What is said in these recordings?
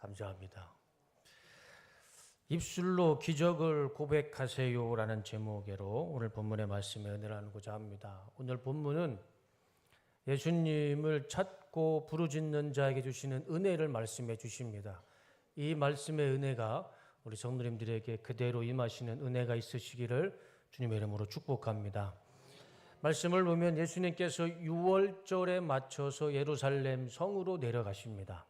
감사합니다. 입술로 기적을 고백하세요라는 제목으로 오늘 본문의 말씀에 은혜를 나누고자 합니다. 오늘 본문은 예수님을 찾고 부르짖는 자에게 주시는 은혜를 말씀해 주십니다. 이 말씀의 은혜가 우리 성도님들에게 그대로 임하시는 은혜가 있으시기를 주님의 이름으로 축복합니다. 말씀을 보면 예수님께서 6월절에 맞춰서 예루살렘 성으로 내려가십니다.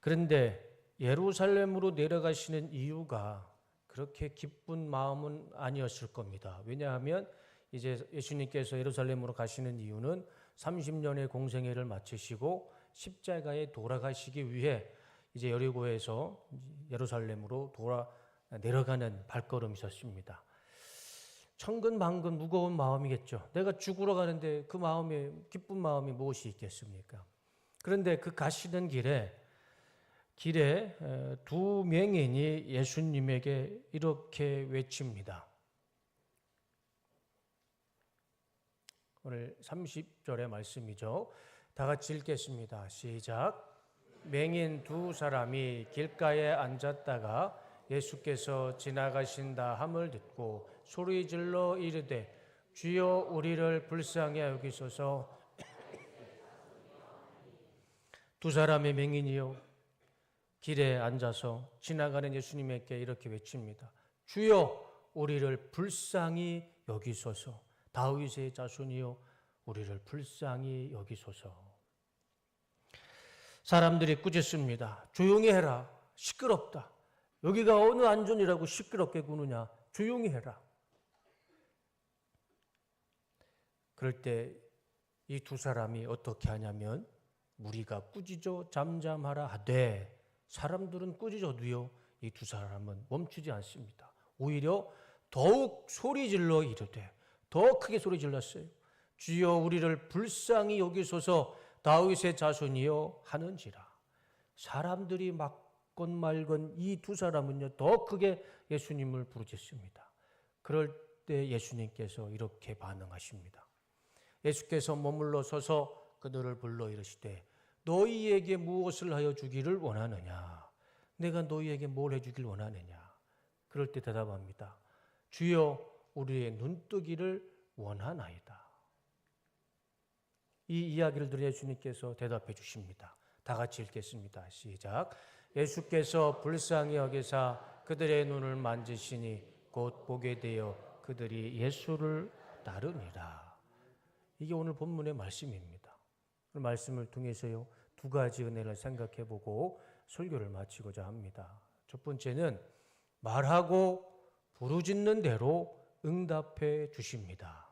그런데 예루살렘으로 내려가시는 이유가 그렇게 기쁜 마음은 아니었을 겁니다. 왜냐하면 이제 예수님께서 예루살렘으로 가시는 이유는 30년의 공생애를 마치시고 십자가에 돌아가시기 위해 이제 여리고에서 예루살렘으로 내려가는 발걸음이셨습니다. 천근만근 무거운 마음이겠죠. 내가 죽으러 가는데 그 마음에 기쁜 마음이 무엇이 있겠습니까? 그런데 그 가시는 길에 두 맹인이 예수님에게 이렇게 외칩니다. 오늘 30절의 말씀이죠. 다 같이 읽겠습니다. 시작. 맹인 두 사람이 길가에 앉았다가 예수께서 지나가신다 함을 듣고 소리질러 이르되 주여 우리를 불쌍히 여기소서. 두 사람의 맹인이요 길에 앉아서 지나가는 예수님에게 이렇게 외칩니다. 주여 우리를 불쌍히 여기소서. 다윗의 자손이요 우리를 불쌍히 여기소서. 사람들이 꾸짖습니다. 조용히 해라. 시끄럽다. 여기가 어느 안전이라고 시끄럽게 구느냐. 조용히 해라. 그럴 때 이 두 사람이 어떻게 하냐면 무리가 꾸짖어 잠잠하라 하되 사람들은 꾸짖어도요 이 두 사람은 멈추지 않습니다. 오히려 더욱 소리질러 이르되 더 크게 소리질렀어요. 주여 우리를 불쌍히 여기소서. 다윗의 자손이여 하는지라. 사람들이 막건 말건 이 두 사람은요 더 크게 예수님을 부르짖습니다. 그럴 때 예수님께서 이렇게 반응하십니다. 예수께서 머물러 서서 그들을 불러 이르시되 너희에게 무엇을 하여 주기를 원하느냐? 내가 너희에게 뭘 해주길 원하느냐? 그럴 때 대답합니다. 주여 우리의 눈뜨기를 원하나이다. 이 이야기를 들어 예수님께서 대답해 주십니다. 다 같이 읽겠습니다. 시작. 예수께서 불쌍히 여기사 그들의 눈을 만지시니 곧 보게 되어 그들이 예수를 따르니라. 이게 오늘 본문의 말씀입니다. 그 말씀을 통해서요 두 가지 은혜를 생각해 보고 설교를 마치고자 합니다. 첫 번째는 말하고 부르짖는 대로 응답해 주십니다.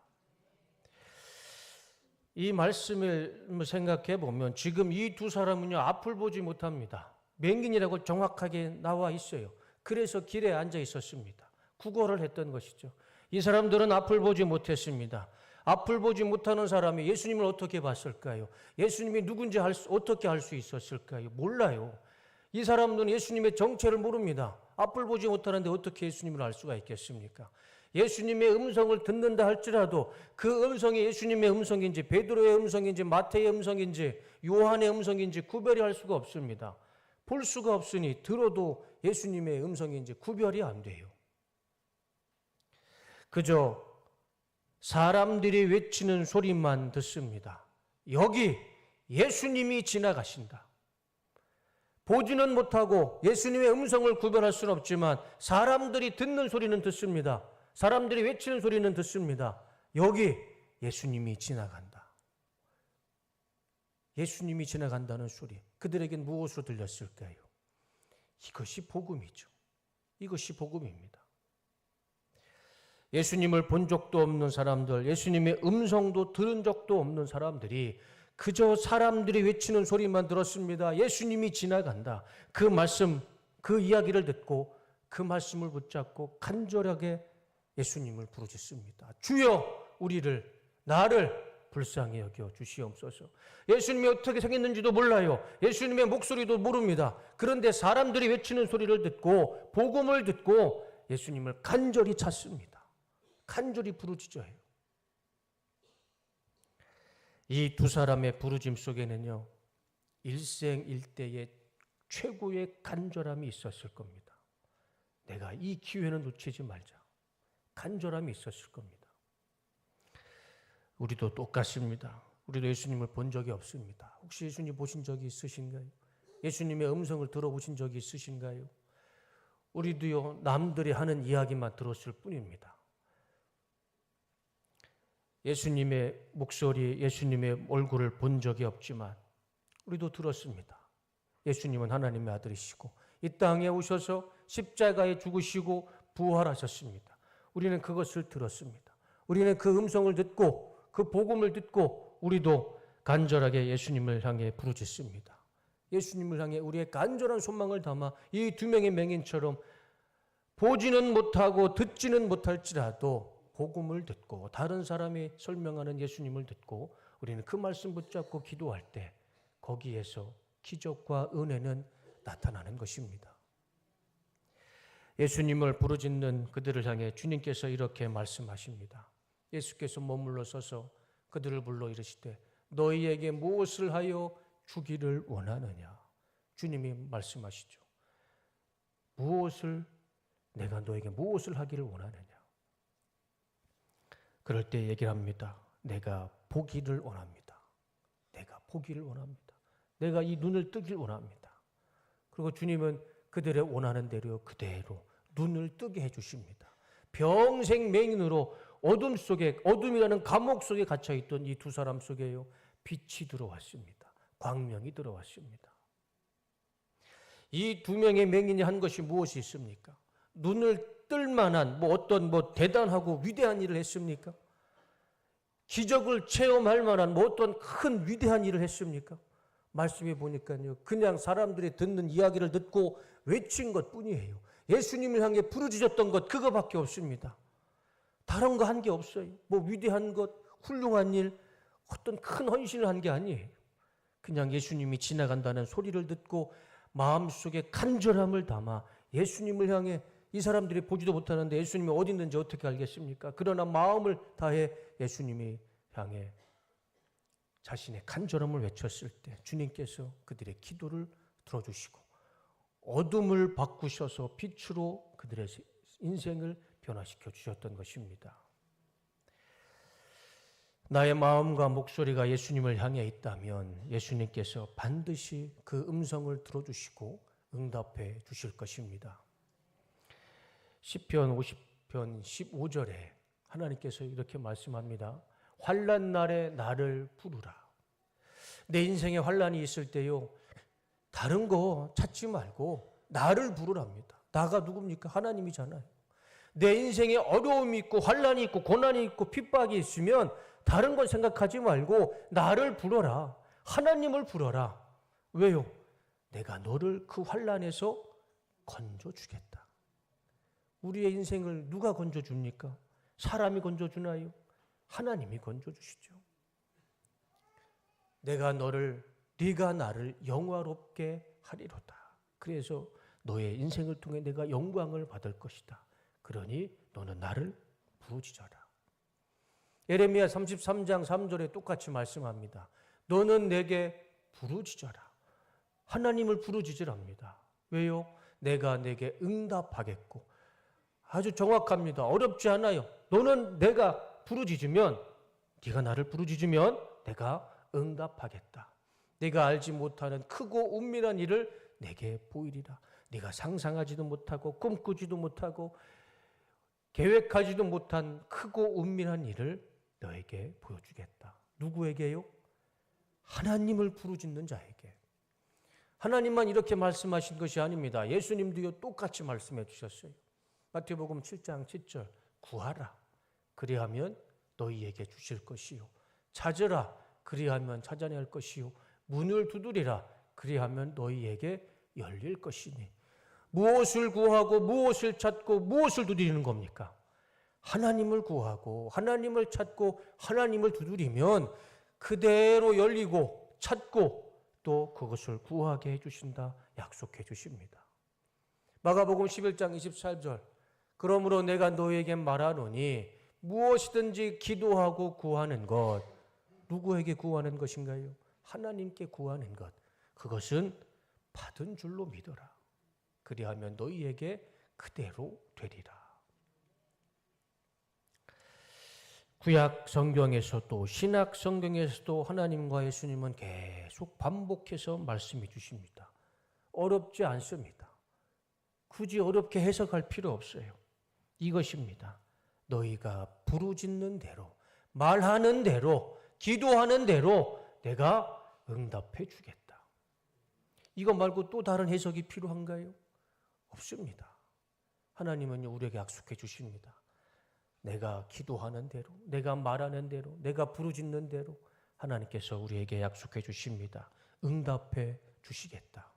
이 말씀을 생각해 보면 지금 이 두 사람은요 앞을 보지 못합니다. 맹인이라고 정확하게 나와 있어요. 그래서 길에 앉아 있었습니다. 구걸을 했던 것이죠. 이 사람들은 앞을 보지 못했습니다. 앞을 보지 못하는 사람이 예수님을 어떻게 봤을까요? 예수님이 누군지 어떻게 알 수 있었을까요? 몰라요. 이 사람들은 예수님의 정체를 모릅니다. 앞을 보지 못하는데 어떻게 예수님을 알 수가 있겠습니까? 예수님의 음성을 듣는다 할지라도 그 음성이 예수님의 음성인지 베드로의 음성인지 마태의 음성인지 요한의 음성인지 구별이 할 수가 없습니다. 볼 수가 없으니 들어도 예수님의 음성인지 구별이 안 돼요. 그저 사람들이 외치는 소리만 듣습니다. 여기 예수님이 지나가신다. 보지는 못하고 예수님의 음성을 구별할 수는 없지만 사람들이 듣는 소리는 듣습니다. 사람들이 외치는 소리는 듣습니다. 여기 예수님이 지나간다. 예수님이 지나간다는 소리. 그들에겐 무엇으로 들렸을까요? 이것이 복음이죠. 이것이 복음입니다. 예수님을 본 적도 없는 사람들, 예수님의 음성도 들은 적도 없는 사람들이 그저 사람들이 외치는 소리만 들었습니다. 예수님이 지나간다. 그 말씀, 그 이야기를 듣고 그 말씀을 붙잡고 간절하게 예수님을 부르짖습니다. 주여 나를 불쌍히 여겨 주시옵소서. 예수님이 어떻게 생겼는지도 몰라요. 예수님의 목소리도 모릅니다. 그런데 사람들이 외치는 소리를 듣고 복음을 듣고 예수님을 간절히 찾습니다. 간절히 부르짖어요. 이 두 사람의 부르짐 속에는요 일생일대의 최고의 간절함이 있었을 겁니다. 내가 이 기회는 놓치지 말자. 간절함이 있었을 겁니다. 우리도 똑같습니다. 우리도 예수님을 본 적이 없습니다. 혹시 예수님 보신 적이 있으신가요? 예수님의 음성을 들어보신 적이 있으신가요? 우리도요, 남들이 하는 이야기만 들었을 뿐입니다. 예수님의 목소리, 예수님의 얼굴을 본 적이 없지만 우리도 들었습니다. 예수님은 하나님의 아들이시고 이 땅에 오셔서 십자가에 죽으시고 부활하셨습니다. 우리는 그것을 들었습니다. 우리는 그 음성을 듣고 그 복음을 듣고 우리도 간절하게 예수님을 향해 부르짖습니다. 예수님을 향해 우리의 간절한 소망을 담아 이 두 명의 맹인처럼 보지는 못하고 듣지는 못할지라도 복음을 듣고 다른 사람이 설명하는 예수님을 듣고 우리는 그 말씀 붙잡고 기도할 때 거기에서 기적과 은혜는 나타나는 것입니다. 예수님을 부르짖는 그들을 향해 주님께서 이렇게 말씀하십니다. 예수께서 머물러 서서 그들을 불러 이르시되 너희에게 무엇을 하여 주기를 원하느냐. 주님이 말씀하시죠. 내가 너에게 무엇을 하기를 원하느냐. 그럴 때 얘기를 합니다. 내가 보기를 원합니다. 내가 보기를 원합니다. 내가 이 눈을 뜨길 원합니다. 그리고 주님은 그들의 원하는 대로 그대로 눈을 뜨게 해주십니다. 평생 맹인으로 어둠이라는 감옥 속에 갇혀있던 이 두 사람 속에요, 빛이 들어왔습니다. 광명이 들어왔습니다. 이 두 명의 맹인이 한 것이 무엇이 있습니까? 눈을 뜰 만한 어떤 대단하고 위대한 일을 했습니까? 기적을 체험할 만한 어떤 큰 위대한 일을 했습니까? 말씀해 보니까요, 그냥 사람들이 듣는 이야기를 듣고 외친 것 뿐이에요. 예수님을 향해 부르짖었던 것 그거밖에 없습니다. 다른 거 한 게 없어요. 위대한 것, 훌륭한 일, 어떤 큰 헌신을 한 게 아니에요. 그냥 예수님이 지나간다는 소리를 듣고 마음속에 간절함을 담아 예수님을 향해, 이 사람들이 보지도 못하는데 예수님이 어디 있는지 어떻게 알겠습니까? 그러나 마음을 다해 예수님이 향해 자신의 간절함을 외쳤을 때 주님께서 그들의 기도를 들어주시고 어둠을 바꾸셔서 빛으로 그들의 인생을 변화시켜 주셨던 것입니다. 나의 마음과 목소리가 예수님을 향해 있다면 예수님께서 반드시 그 음성을 들어주시고 응답해 주실 것입니다. 시편 50편 15절에 하나님께서 이렇게 말씀합니다. 환난 날에 나를 부르라. 내 인생에 환난이 있을 때요, 다른 거 찾지 말고 나를 부르랍니다. 나가 누굽니까? 하나님이잖아요. 내 인생에 어려움이 있고 환난이 있고 고난이 있고 핍박이 있으면 다른 걸 생각하지 말고 나를 불러라. 하나님을 불러라. 왜요? 내가 너를 그 환난에서 건져주겠다. 우리의 인생을 누가 건져줍니까? 사람이 건져주나요? 하나님이 건져주시죠. 네가 나를 영화롭게 하리로다. 그래서 너의 인생을 통해 내가 영광을 받을 것이다. 그러니 너는 나를 부르짖어라. 예레미야 33장 3절에 똑같이 말씀합니다. 너는 내게 부르짖어라. 하나님을 부르짖으랍니다. 왜요? 내가 내게 응답하겠고. 아주 정확합니다. 어렵지 않아요. 너는 내가 부르짖으면, 네가 나를 부르짖으면 내가 응답하겠다. 네가 알지 못하는 크고 은밀한 일을 내게 보이리라. 네가 상상하지도 못하고 꿈꾸지도 못하고 계획하지도 못한 크고 은밀한 일을 너에게 보여주겠다. 누구에게요? 하나님을 부르짖는 자에게. 하나님만 이렇게 말씀하신 것이 아닙니다. 예수님도요, 똑같이 말씀해 주셨어요. 마태복음 7장 7절, 구하라. 그리하면 너희에게 주실 것이요. 찾으라. 그리하면 찾아낼 것이요. 문을 두드리라. 그리하면 너희에게 열릴 것이니. 무엇을 구하고 무엇을 찾고 무엇을 두드리는 겁니까? 하나님을 구하고 하나님을 찾고 하나님을 두드리면 그대로 열리고 찾고 또 그것을 구하게 해주신다 약속해 주십니다. 마가복음 11장 24절, 그러므로 내가 너에게 말하노니 무엇이든지 기도하고 구하는 것. 누구에게 구하는 것인가요? 하나님께 구하는 것. 그것은 받은 줄로 믿어라. 그리하면 너희에게 그대로 되리라. 구약 성경에서도 신약 성경에서도 하나님과 예수님은 계속 반복해서 말씀해 주십니다. 어렵지 않습니다. 굳이 어렵게 해석할 필요 없어요. 이것입니다. 너희가 부르짖는 대로, 말하는 대로, 기도하는 대로 내가 응답해 주겠다. 이거 말고 또 다른 해석이 필요한가요? 없습니다. 하나님은 우리에게 약속해 주십니다. 내가 기도하는 대로, 내가 말하는 대로, 내가 부르짖는 대로 하나님께서 우리에게 약속해 주십니다. 응답해 주시겠다.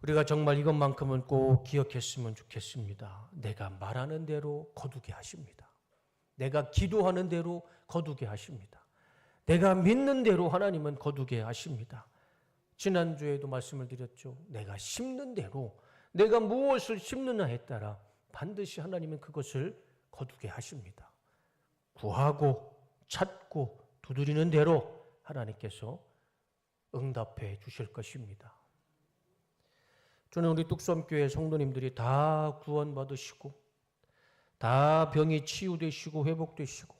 우리가 정말 이것만큼은 꼭 기억했으면 좋겠습니다. 내가 말하는 대로 거두게 하십니다. 내가 기도하는 대로 거두게 하십니다. 내가 믿는 대로 하나님은 거두게 하십니다. 지난주에도 말씀을 드렸죠. 내가 심는 대로, 내가 무엇을 심느냐에 따라 반드시 하나님은 그것을 거두게 하십니다. 구하고 찾고 두드리는 대로 하나님께서 응답해 주실 것입니다. 저는 우리 뚝섬교회 성도님들이 다 구원받으시고 다 병이 치유되시고 회복되시고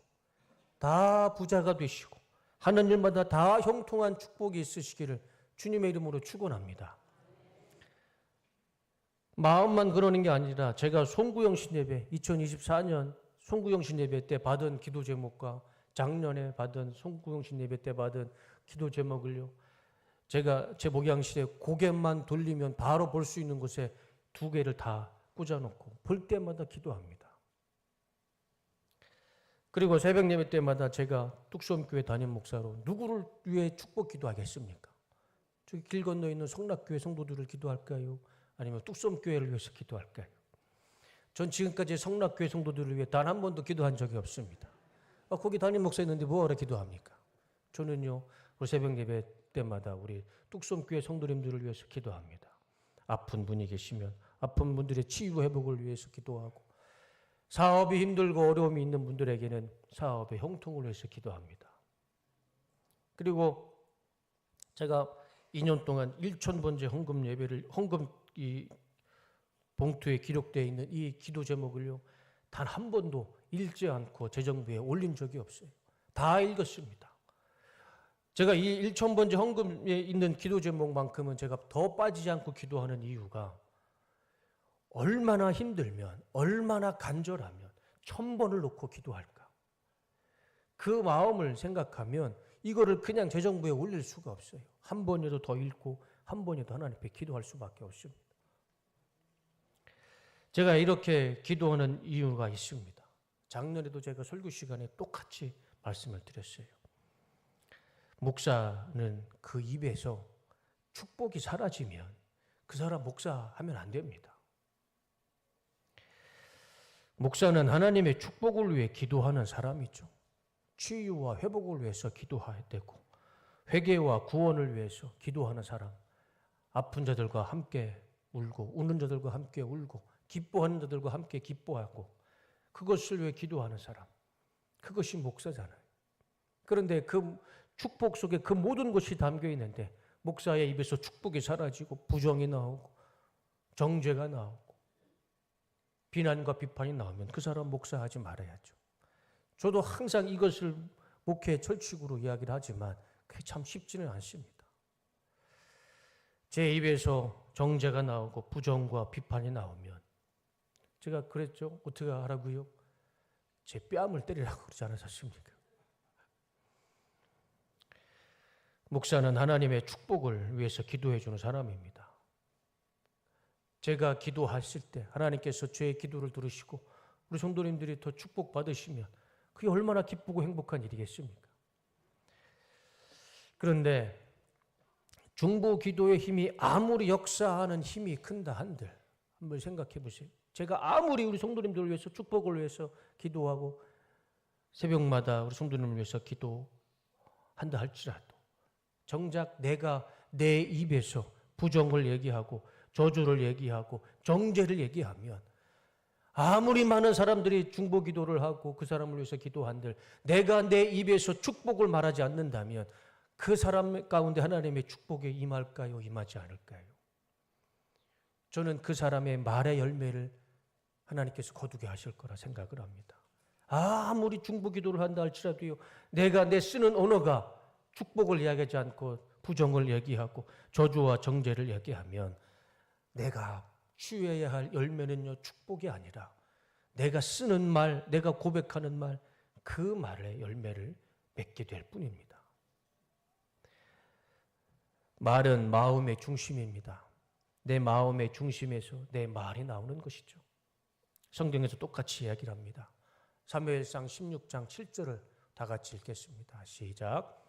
다 부자가 되시고 하는 일마다 다 형통한 축복이 있으시기를 주님의 이름으로 축원합니다. 마음만 그러는 게 아니라 제가 송구영신 예배 2024년 송구영신 예배 때 받은 기도 제목과 작년에 받은 송구영신 예배 때 받은 기도 제목을요. 제가 제 목양실에 고개만 돌리면 바로 볼 수 있는 곳에 2개를 다 꽂아놓고 볼 때마다 기도합니다. 그리고 새벽 예배 때마다 제가 뚝섬교회 담임 목사로 누구를 위해 축복 기도하겠습니까? 저기 길 건너에 있는 성락교회 성도들을 기도할까요? 아니면 뚝섬교회를 위해서 기도할까요? 전 지금까지 성락교회 성도들을 위해 단 한 번도 기도한 적이 없습니다. 거기 담임 목사 있는데 뭐하러 기도합니까? 저는요, 우리 새벽 예배 때마다 우리 뚝섬교회 성도님들을 위해서 기도합니다. 아픈 분이 계시면 아픈 분들의 치유 회복을 위해서 기도하고 사업이 힘들고 어려움이 있는 분들에게는 사업의 형통을 위해서 기도합니다. 그리고 제가 2년 동안 1,000번째 헌금 예배를 헌금 이 봉투에 기록되어 있는 이 기도 제목을요 단 한 번도 읽지 않고 재정부에 올린 적이 없어요. 다 읽었습니다. 제가 이 1,000번째 헌금에 있는 기도 제목만큼은 제가 더 빠지지 않고 기도하는 이유가 얼마나 힘들면 얼마나 간절하면 1,000번을 놓고 기도할까. 그 마음을 생각하면 이거를 그냥 재정부에 올릴 수가 없어요. 한 번이라도 더 읽고 한 번이라도 하나님 앞에 기도할 수밖에 없습니다. 제가 이렇게 기도하는 이유가 있습니다. 작년에도 제가 설교 시간에 똑같이 말씀을 드렸어요. 목사는 그 입에서 축복이 사라지면 그 사람 목사하면 안 됩니다. 목사는 하나님의 축복을 위해 기도하는 사람이죠. 치유와 회복을 위해서 기도해야 되고 회개와 구원을 위해서 기도하는 사람, 아픈 자들과 함께 울고 우는 자들과 함께 울고 기뻐하는 자들과 함께 기뻐하고 그것을 위해 기도하는 사람, 그것이 목사잖아요. 그런데 그 축복 속에 그 모든 것이 담겨 있는데 목사의 입에서 축복이 사라지고 부정이 나오고 정죄가 나오고 비난과 비판이 나오면 그 사람 목사하지 말아야죠. 저도 항상 이것을 목회 철칙으로 이야기를 하지만 그게 참 쉽지는 않습니다. 제 입에서 정죄가 나오고 부정과 비판이 나오면 제가 그랬죠. 어떻게 하라고요? 제 뺨을 때리라고 그러지 않으셨습니까? 목사는 하나님의 축복을 위해서 기도해 주는 사람입니다. 제가 기도했을 때 하나님께서 제 기도를 들으시고 우리 성도님들이 더 축복받으시면 그게 얼마나 기쁘고 행복한 일이겠습니까? 그런데 중보 기도의 힘이 아무리 역사하는 힘이 큰다 한들 한번 생각해 보세요. 제가 아무리 우리 성도님들을 위해서 축복을 위해서 기도하고 새벽마다 우리 성도님을 위해서 기도한다 할지라도 정작 내가 내 입에서 부정을 얘기하고 저주를 얘기하고 정죄를 얘기하면 아무리 많은 사람들이 중보 기도를 하고 그 사람을 위해서 기도한들 내가 내 입에서 축복을 말하지 않는다면 그 사람 가운데 하나님의 축복에 임할까요? 임하지 않을까요? 저는 그 사람의 말의 열매를 하나님께서 거두게 하실 거라 생각을 합니다. 아무리 중보기도를 한다 할지라도요, 내가 내 쓰는 언어가 축복을 이야기하지 않고 부정을 얘기하고 저주와 정죄를 얘기하면 내가 취해야 할 열매는요, 축복이 아니라 내가 쓰는 말, 내가 고백하는 말, 그 말의 열매를 맺게 될 뿐입니다. 말은 마음의 중심입니다. 내 마음의 중심에서 내 말이 나오는 것이죠. 성경에서 똑같이 이야기를 합니다. 사무엘상 16장 7절을 다 같이 읽겠습니다. 시작.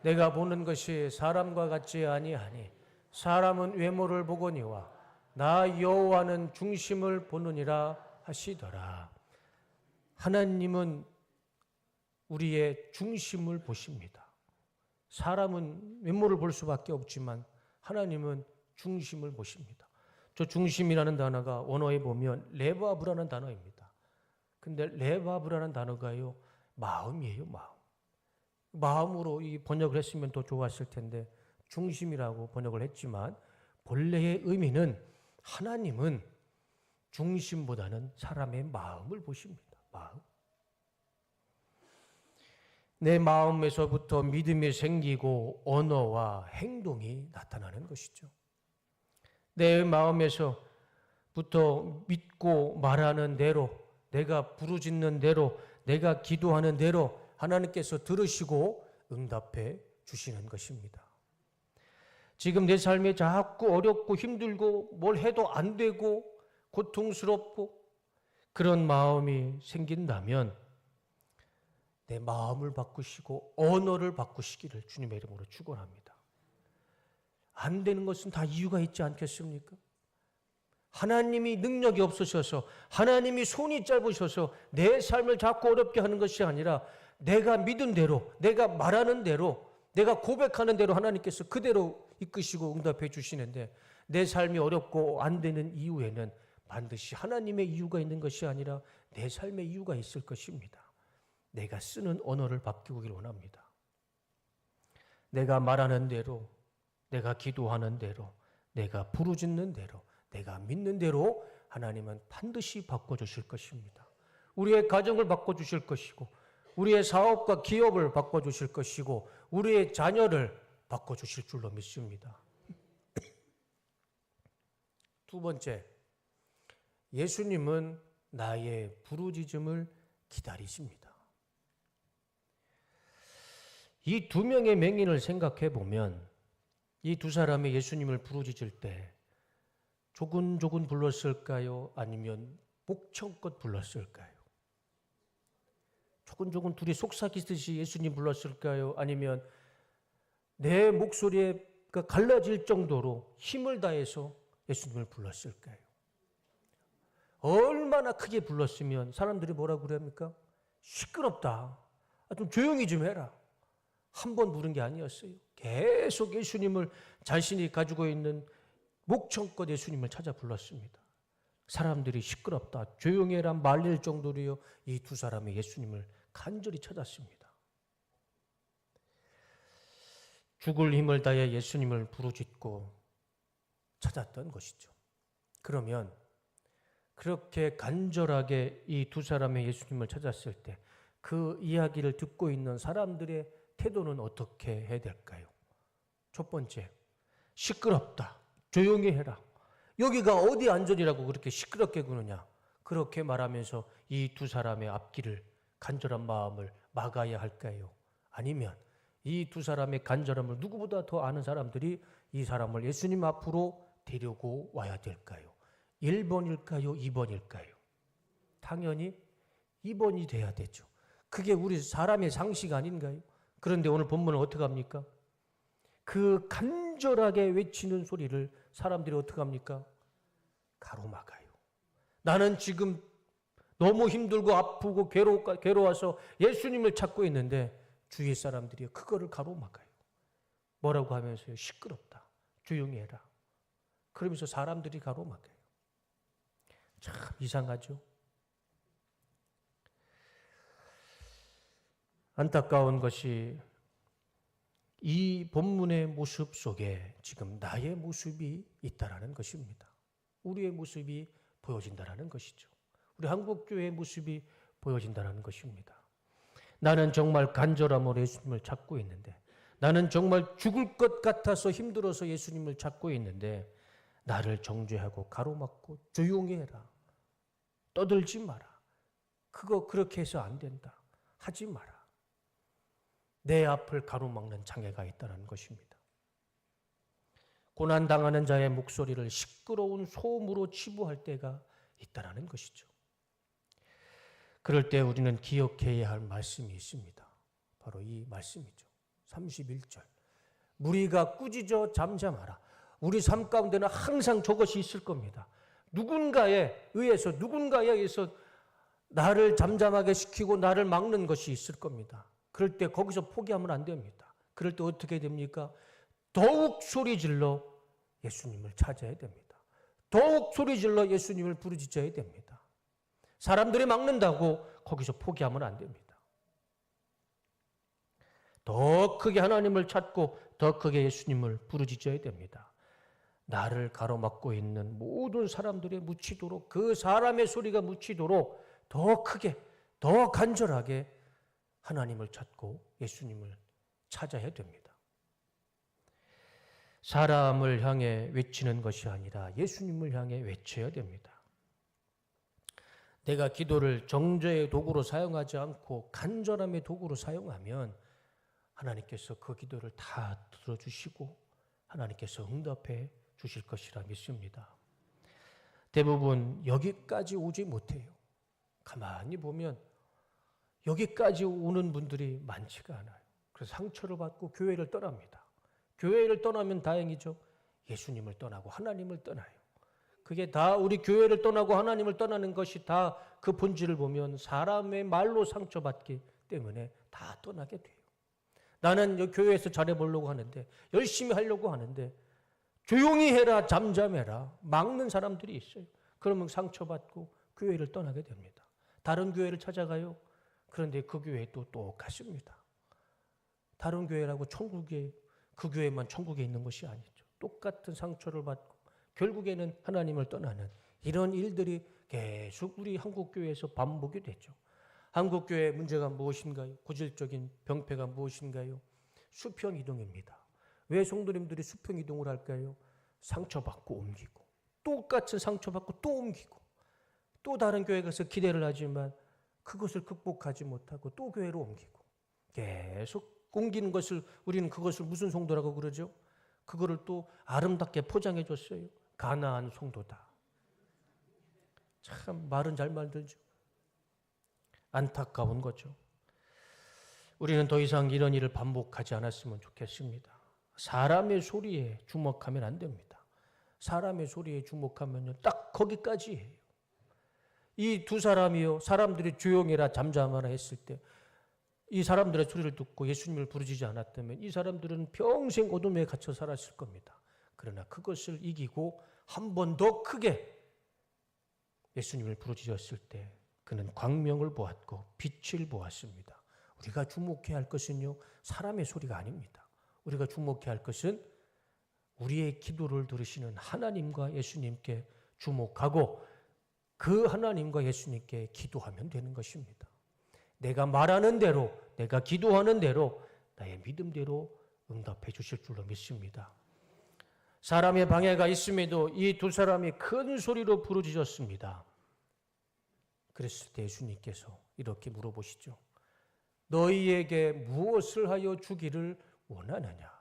내가 보는 것이 사람과 같지 아니하니 사람은 외모를 보거니와 나 여호와는 중심을 보느니라 하시더라. 하나님은 우리의 중심을 보십니다. 사람은 외모를 볼 수밖에 없지만 하나님은 중심을 보십니다. 저 중심이라는 단어가 원어에 보면 레바브라는 단어입니다. 근데 레바브라는 단어가요, 마음이에요, 마음. 마음으로 이 번역을 했으면 더 좋았을 텐데 중심이라고 번역을 했지만 본래의 의미는 하나님은 중심보다는 사람의 마음을 보십니다. 마음. 내 마음에서부터 믿음이 생기고 언어와 행동이 나타나는 것이죠. 내 마음에서부터 믿고 말하는 대로, 내가 부르짖는 대로, 내가 기도하는 대로 하나님께서 들으시고 응답해 주시는 것입니다. 지금 내 삶이 자꾸 어렵고 힘들고 뭘 해도 안 되고 고통스럽고 그런 마음이 생긴다면 내 마음을 바꾸시고 언어를 바꾸시기를 주님의 이름으로 축원합니다. 안 되는 것은 다 이유가 있지 않겠습니까? 하나님이 능력이 없으셔서, 하나님이 손이 짧으셔서 내 삶을 자꾸 어렵게 하는 것이 아니라 내가 믿은 대로, 내가 말하는 대로, 내가 고백하는 대로 하나님께서 그대로 이끄시고 응답해 주시는데 내 삶이 어렵고 안 되는 이유에는 반드시 하나님의 이유가 있는 것이 아니라 내 삶의 이유가 있을 것입니다. 내가 쓰는 언어를 바꾸길 원합니다. 내가 말하는 대로, 내가 기도하는 대로, 내가 부르짖는 대로, 내가 믿는 대로 하나님은 반드시 바꿔주실 것입니다. 우리의 가정을 바꿔주실 것이고 우리의 사업과 기업을 바꿔주실 것이고 우리의 자녀를 바꿔주실 줄로 믿습니다. 두 번째, 예수님은 나의 부르짖음을 기다리십니다. 이 두 명의 맹인을 생각해 보면 이 두 사람이 예수님을 부르짖을 때 조근조근 불렀을까요? 아니면 목청껏 불렀을까요? 조근조근 둘이 속삭이듯이 예수님 불렀을까요? 아니면 내 목소리가 갈라질 정도로 힘을 다해서 예수님을 불렀을까요? 얼마나 크게 불렀으면 사람들이 뭐라고 그럽니까? 시끄럽다. 좀 조용히 좀 해라. 한 번 부른 게 아니었어요. 계속 예수님을 자신이 가지고 있는 목청껏 예수님을 찾아 불렀습니다. 사람들이 시끄럽다, 조용히 해라 말릴 정도로요. 이 두 사람이 예수님을 간절히 찾았습니다. 죽을 힘을 다해 예수님을 부르짖고 찾았던 것이죠. 그러면 그렇게 간절하게 이 두 사람의 예수님을 찾았을 때 그 이야기를 듣고 있는 사람들의 태도는 어떻게 해야 될까요? 첫 번째, 시끄럽다. 조용히 해라. 여기가 어디 안전이라고 그렇게 시끄럽게 구느냐. 그렇게 말하면서 이 두 사람의 앞길을 간절한 마음을 막아야 할까요? 아니면 이 두 사람의 간절함을 누구보다 더 아는 사람들이 이 사람을 예수님 앞으로 데리고 와야 될까요? 1번일까요? 2번일까요? 당연히 2번이 돼야 되죠. 그게 우리 사람의 상식 아닌가요? 그런데 오늘 본문은 어떻게 합니까? 그 간절하게 외치는 소리를 사람들이 어떻게 합니까? 가로막아요. 나는 지금 너무 힘들고 아프고 괴로워서 예수님을 찾고 있는데 주위 사람들이 그거를 가로막아요. 뭐라고 하면서요? 시끄럽다. 조용히 해라. 그러면서 사람들이 가로막아요. 참 이상하죠? 안타까운 것이 이 본문의 모습 속에 지금 나의 모습이 있다라는 것입니다. 우리의 모습이 보여진다라는 것이죠. 우리 한국교회의 모습이 보여진다라는 것입니다. 나는 정말 간절함으로 예수님을 찾고 있는데, 나는 정말 죽을 것 같아서 힘들어서 예수님을 찾고 있는데, 나를 정죄하고 가로막고 조용히 해라. 떠들지 마라. 그거 그렇게 해서 안 된다. 하지 마라. 내 앞을 가로막는 장애가 있다는 것입니다. 고난당하는 자의 목소리를 시끄러운 소음으로 치부할 때가 있다는 것이죠. 그럴 때 우리는 기억해야 할 말씀이 있습니다. 바로 이 말씀이죠. 31절. 무리가 꾸짖어 잠잠하라. 우리 삶 가운데는 항상 저것이 있을 겁니다. 누군가에 의해서 나를 잠잠하게 시키고 나를 막는 것이 있을 겁니다. 그럴 때 거기서 포기하면 안 됩니다. 그럴 때 어떻게 됩니까? 더욱 소리질러 예수님을 찾아야 됩니다. 더욱 소리질러 예수님을 부르짖어야 됩니다. 사람들이 막는다고 거기서 포기하면 안 됩니다. 더 크게 하나님을 찾고 더 크게 예수님을 부르짖어야 됩니다. 나를 가로막고 있는 모든 사람들이 묻히도록, 그 사람의 소리가 묻히도록 더 크게, 더 간절하게 하나님을 찾고 예수님을 찾아야 됩니다. 사람을 향해 외치는 것이 아니라 예수님을 향해 외쳐야 됩니다. 내가 기도를 정죄의 도구로 사용하지 않고 간절함의 도구로 사용하면 하나님께서 그 기도를 다 들어주시고 하나님께서 응답해 주실 것이라 믿습니다. 대부분 여기까지 오지 못해요. 가만히 보면 여기까지 오는 분들이 많지가 않아요. 그래서 상처를 받고 교회를 떠납니다. 교회를 떠나면 다행이죠. 예수님을 떠나고 하나님을 떠나요. 그게 다 우리 교회를 떠나고 하나님을 떠나는 것이 다 그 본질을 보면 사람의 말로 상처받기 때문에 다 떠나게 돼요. 나는 교회에서 잘해보려고 하는데, 열심히 하려고 하는데 조용히 해라, 잠잠해라 막는 사람들이 있어요. 그러면 상처받고 교회를 떠나게 됩니다. 다른 교회를 찾아가요. 그런데 그 교회 또 똑같습니다. 다른 교회라고 천국에, 그 교회만 천국에 있는 것이 아니죠. 똑같은 상처를 받고 결국에는 하나님을 떠나는 이런 일들이 계속 우리 한국교회에서 반복이 되죠. 한국교회의 문제가 무엇인가요? 고질적인 병폐가 무엇인가요? 수평이동입니다. 왜 성도님들이 수평이동을 할까요? 상처받고 옮기고, 똑같은 상처받고 또 옮기고, 또 다른 교회 가서 기대를 하지만 그것을 극복하지 못하고 또 교회로 옮기고, 계속 옮기는 것을 우리는 그것을 무슨 성도라고 그러죠? 그거를 또 아름답게 포장해 줬어요. 가나안 성도다. 참 말은 잘 만들죠. 안타까운 거죠. 우리는 더 이상 이런 일을 반복하지 않았으면 좋겠습니다. 사람의 소리에 주목하면 안 됩니다. 사람의 소리에 주목하면요, 딱 거기까지예요. 이 두 사람이요, 사람들이 조용해라, 잠잠하라 했을 때 이 사람들의 소리를 듣고 예수님을 부르짖지 않았다면 이 사람들은 평생 어둠에 갇혀 살았을 겁니다. 그러나 그것을 이기고 한 번 더 크게 예수님을 부르짖었을 때 그는 광명을 보았고 빛을 보았습니다. 우리가 주목해야 할 것은요, 사람의 소리가 아닙니다. 우리가 주목해야 할 것은 우리의 기도를 들으시는 하나님과 예수님께 주목하고 그 하나님과 예수님께 기도하면 되는 것입니다. 내가 말하는 대로, 내가 기도하는 대로 나의 믿음대로 응답해 주실 줄로 믿습니다. 사람의 방해가 있음에도 이 두 사람이 큰 소리로 부르짖었습니다. 그랬을 때 예수님께서 이렇게 물어보시죠. 너희에게 무엇을 하여 주기를 원하느냐?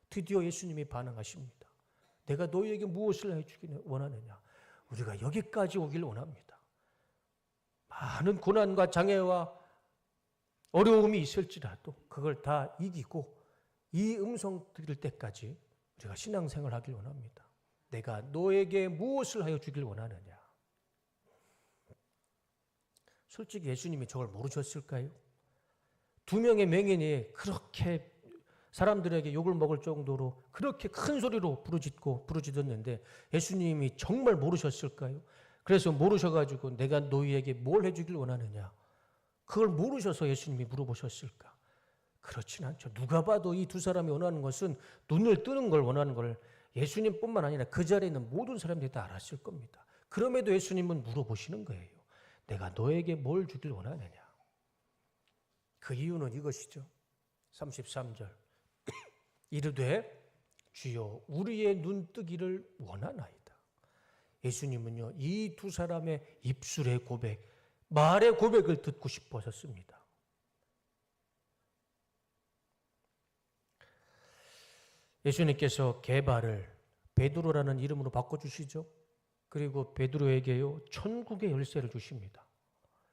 드디어 예수님이 반응하십니다. 내가 너희에게 무엇을 하여 주기를 원하느냐? 우리가 여기까지 오길 원합니다. 많은 고난과 장애와 어려움이 있을지라도 그걸 다 이기고 이 음성 들을 때까지 우리가 신앙생활 하길 원합니다. 내가 너에게 무엇을 하여 주길 원하느냐? 솔직히 예수님이 저걸 모르셨을까요? 두 명의 맹인이 그렇게 사람들에게 욕을 먹을 정도로 그렇게 큰 소리로 부르짖었는데 예수님이 정말 모르셨을까요? 그래서 모르셔가지고 내가 너희에게 뭘 해주길 원하느냐? 그걸 모르셔서 예수님이 물어보셨을까? 그렇진 않죠. 누가 봐도 이 두 사람이 원하는 것은 눈을 뜨는 걸 원하는 걸 예수님뿐만 아니라 그 자리에 있는 모든 사람들이 다 알았을 겁니다. 그럼에도 예수님은 물어보시는 거예요. 내가 너에게 뭘 주길 원하느냐. 그 이유는 이것이죠. 33절 이르되 주여 우리의 눈뜨기를 원하나이다. 예수님은요 이 두 사람의 입술의 고백, 말의 고백을 듣고 싶어 하셨습니다. 예수님께서 게바를 베드로라는 이름으로 바꿔주시죠. 그리고 베드로에게요 천국의 열쇠를 주십니다.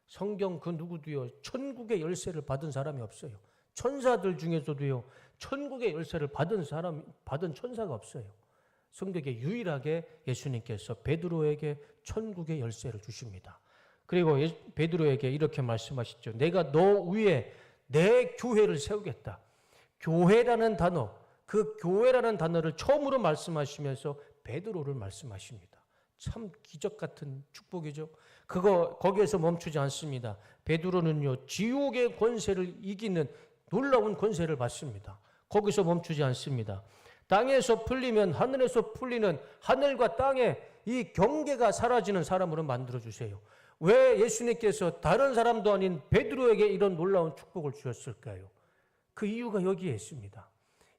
성경 그 누구도요 천국의 열쇠를 받은 사람이 없어요. 천사들 중에서도요 천국의 열쇠를 받은 천사가 없어요. 성경에 유일하게 예수님께서 베드로에게 천국의 열쇠를 주십니다. 그리고 베드로에게 이렇게 말씀하시죠. 내가 너 위에 내 교회를 세우겠다. 교회라는 단어, 그 교회라는 단어를 처음으로 말씀하시면서 베드로를 말씀하십니다. 참 기적 같은 축복이죠. 거기에서 멈추지 않습니다. 베드로는요 지옥의 권세를 이기는 놀라운 권세를 받습니다. 거기서 멈추지 않습니다. 땅에서 풀리면 하늘에서 풀리는 하늘과 땅의 이 경계가 사라지는 사람으로 만들어주세요. 왜 예수님께서 다른 사람도 아닌 베드로에게 이런 놀라운 축복을 주셨을까요? 그 이유가 여기에 있습니다.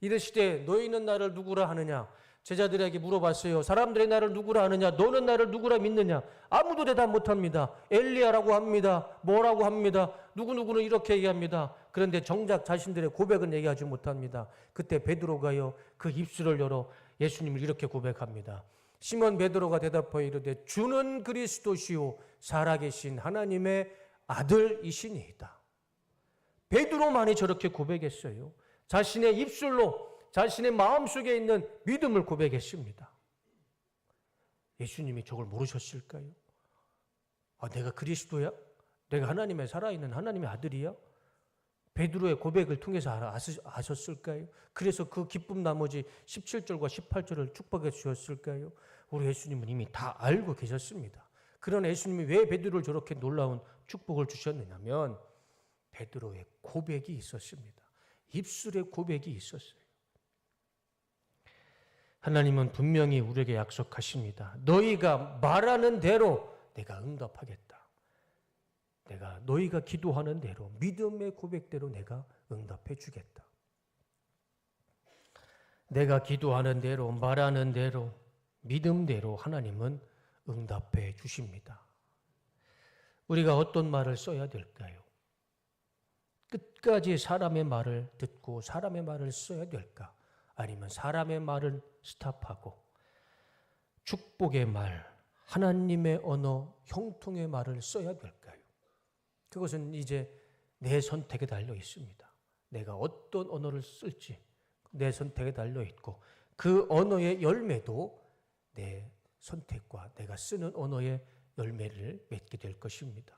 이르시되 너희는 나를 누구라 하느냐? 제자들에게 물어봤어요. 사람들이 나를 누구라 하느냐? 너는 나를 누구라 믿느냐? 아무도 대답 못합니다. 엘리야라고 합니다. 뭐라고 합니다. 누구누구는 이렇게 얘기합니다. 그런데 정작 자신들의 고백은 얘기하지 못합니다. 그때 베드로가요 그 입술을 열어 예수님을 이렇게 고백합니다. 시몬 베드로가 대답하여 이르되 주는 그리스도시요 살아계신 하나님의 아들이시니이다. 베드로만이 저렇게 고백했어요. 자신의 입술로 자신의 마음속에 있는 믿음을 고백했습니다. 예수님이 저걸 모르셨을까요? 내가 그리스도야? 내가 하나님의 살아있는 하나님의 아들이야? 베드로의 고백을 통해서 아셨을까요? 그래서 그 기쁨 나머지 17절과 18절을 축복해 주셨을까요? 우리 예수님은 이미 다 알고 계셨습니다. 그러나 예수님이 왜 베드로를 저렇게 놀라운 축복을 주셨느냐면 베드로의 고백이 있었습니다. 입술의 고백이 있었어요. 하나님은 분명히 우리에게 약속하십니다. 너희가 말하는 대로 내가 응답하겠다. 내가 너희가 기도하는 대로 믿음의 고백대로 내가 응답해 주겠다. 내가 기도하는 대로 말하는 대로 믿음대로 하나님은 응답해 주십니다. 우리가 어떤 말을 써야 될까요? 끝까지 사람의 말을 듣고 사람의 말을 써야 될까? 아니면 사람의 말을 스탑하고 축복의 말, 하나님의 언어, 형통의 말을 써야 될까요? 그것은 이제 내 선택에 달려 있습니다. 내가 어떤 언어를 쓸지 내 선택에 달려 있고 그 언어의 열매도 내 선택과 내가 쓰는 언어의 열매를 맺게 될 것입니다.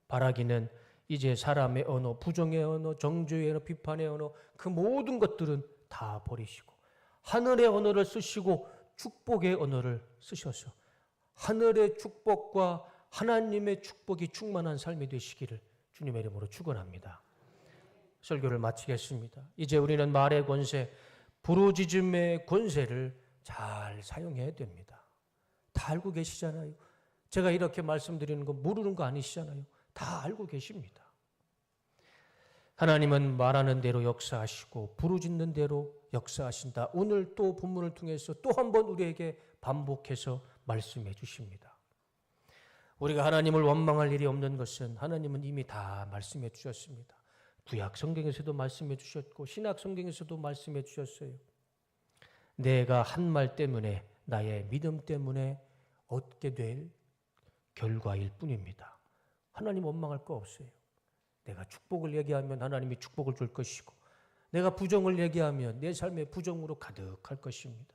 바라기는 이제 사람의 언어, 부정의 언어, 정죄의 언어, 비판의 언어 그 모든 것들은 다 버리시고 하늘의 언어를 쓰시고 축복의 언어를 쓰셔서 하늘의 축복과 하나님의 축복이 충만한 삶이 되시기를 주님의 이름으로 축원합니다. 설교를 마치겠습니다. 이제 우리는 말의 권세, 부르짖음의 권세를 잘 사용해야 됩니다. 다 알고 계시잖아요. 제가 이렇게 말씀드리는 거 모르는 거 아니시잖아요. 다 알고 계십니다. 하나님은 말하는 대로 역사하시고 부르짖는 대로 역사하신다. 오늘 또 본문을 통해서 또 한 번 우리에게 반복해서 말씀해 주십니다. 우리가 하나님을 원망할 일이 없는 것은 하나님은 이미 다 말씀해 주셨습니다. 구약 성경에서도 말씀해 주셨고 신약 성경에서도 말씀해 주셨어요. 내가 한 말 때문에 나의 믿음 때문에 얻게 될 결과일 뿐입니다. 하나님 원망할 거 없어요. 내가 축복을 얘기하면 하나님이 축복을 줄 것이고 내가 부정을 얘기하면 내 삶의 부정으로 가득할 것입니다.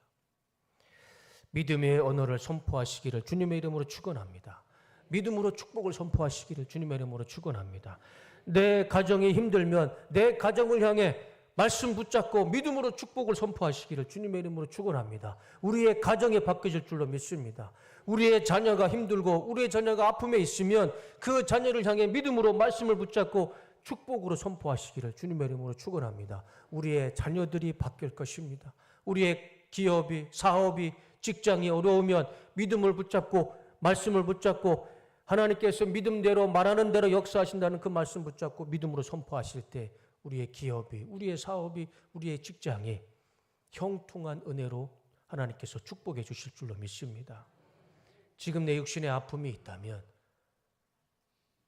믿음의 언어를 선포하시기를 주님의 이름으로 축원합니다. 믿음으로 축복을 선포하시기를 주님의 이름으로 축원합니다. 내 가정이 힘들면 내 가정을 향해 말씀 붙잡고 믿음으로 축복을 선포하시기를 주님의 이름으로 축원합니다. 우리의 가정이 바뀌어질 줄로 믿습니다. 우리의 자녀가 힘들고 우리의 자녀가 아픔에 있으면 그 자녀를 향해 믿음으로 말씀을 붙잡고 축복으로 선포하시기를 주님의 이름으로 축원합니다. 우리의 자녀들이 바뀔 것입니다. 우리의 기업이, 사업이, 직장이 어려우면 믿음을 붙잡고 말씀을 붙잡고 하나님께서 믿음대로 말하는 대로 역사하신다는 그 말씀 붙잡고 믿음으로 선포하실 때 우리의 기업이, 우리의 사업이, 우리의 직장이 형통한 은혜로 하나님께서 축복해 주실 줄로 믿습니다. 지금 내 육신에 아픔이 있다면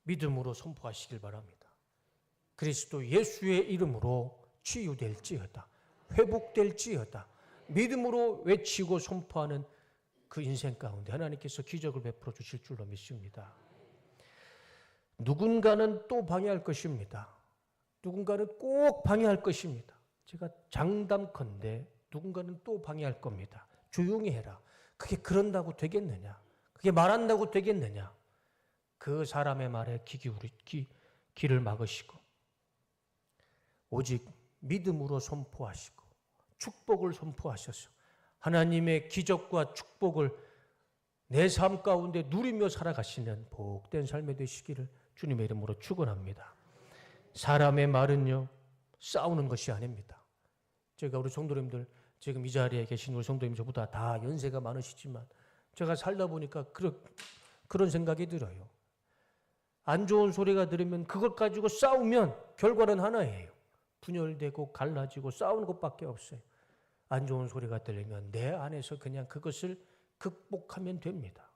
믿음으로 선포하시길 바랍니다. 그리스도 예수의 이름으로 치유될지어다, 회복될지어다, 믿음으로 외치고 선포하는 그 인생 가운데 하나님께서 기적을 베풀어 주실 줄로 믿습니다. 누군가는 또 방해할 것입니다. 누군가는 꼭 방해할 것입니다. 제가 장담컨대 누군가는 또 방해할 겁니다. 조용히 해라. 그게 그런다고 되겠느냐? 그게 말한다고 되겠느냐? 그 사람의 말에 귀를 막으시고 오직 믿음으로 선포하시고 축복을 선포하셔서 하나님의 기적과 축복을 내 삶 가운데 누리며 살아가시는 복된 삶이 되시기를 주님의 이름으로 축원합니다. 사람의 말은요, 싸우는 것이 아닙니다. 제가 우리 성도님들, 지금 이 자리에 계신 우리 성도님 저보다 다 연세가 많으시지만 제가 살다 보니까 그런 생각이 들어요. 안 좋은 소리가 들으면 그것 가지고 싸우면 결과는 하나예요. 분열되고 갈라지고 싸우는 것밖에 없어요. 안 좋은 소리가 들리면 내 안에서 그냥 그것을 극복하면 됩니다.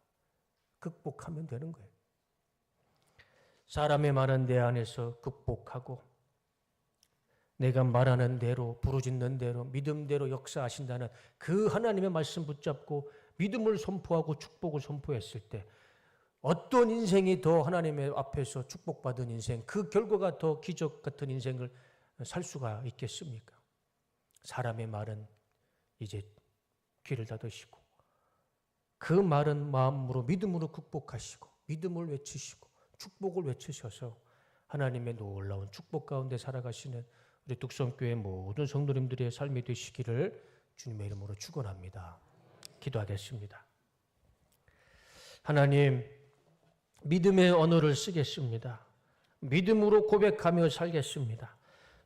극복하면 되는 거예요. 사람의 말은 내 안에서 극복하고 내가 말하는 대로 부르짖는 대로 믿음대로 역사하신다는 그 하나님의 말씀 붙잡고 믿음을 선포하고 축복을 선포했을 때 어떤 인생이 더 하나님의 앞에서 축복받은 인생, 그 결과가 더 기적 같은 인생을 살 수가 있겠습니까? 사람의 말은 이제 귀를 닫으시고 그 말은 마음으로 믿음으로 극복하시고 믿음을 외치시고 축복을 외치셔서 하나님의 놀라운 축복 가운데 살아가시는 우리 뚝섬교회 모든 성도님들의 삶이 되시기를 주님의 이름으로 축원합니다. 기도하겠습니다. 하나님, 믿음의 언어를 쓰겠습니다. 믿음으로 고백하며 살겠습니다.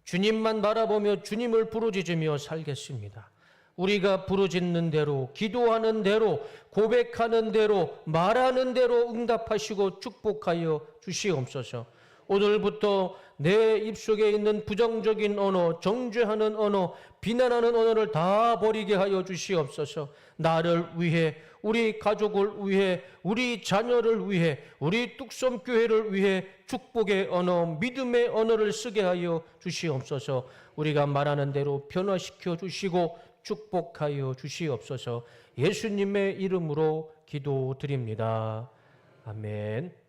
주님만 바라보며 주님을 부르짖으며 살겠습니다. 우리가 부르짖는 대로, 기도하는 대로, 고백하는 대로, 말하는 대로 응답하시고 축복하여 주시옵소서. 오늘부터 내 입속에 있는 부정적인 언어, 정죄하는 언어, 비난하는 언어를 다 버리게 하여 주시옵소서. 나를 위해, 우리 가족을 위해, 우리 자녀를 위해, 우리 뚝섬교회를 위해 축복의 언어, 믿음의 언어를 쓰게 하여 주시옵소서. 우리가 말하는 대로 변화시켜 주시고 축복하여 주시옵소서. 예수님의 이름으로 기도드립니다. 아멘.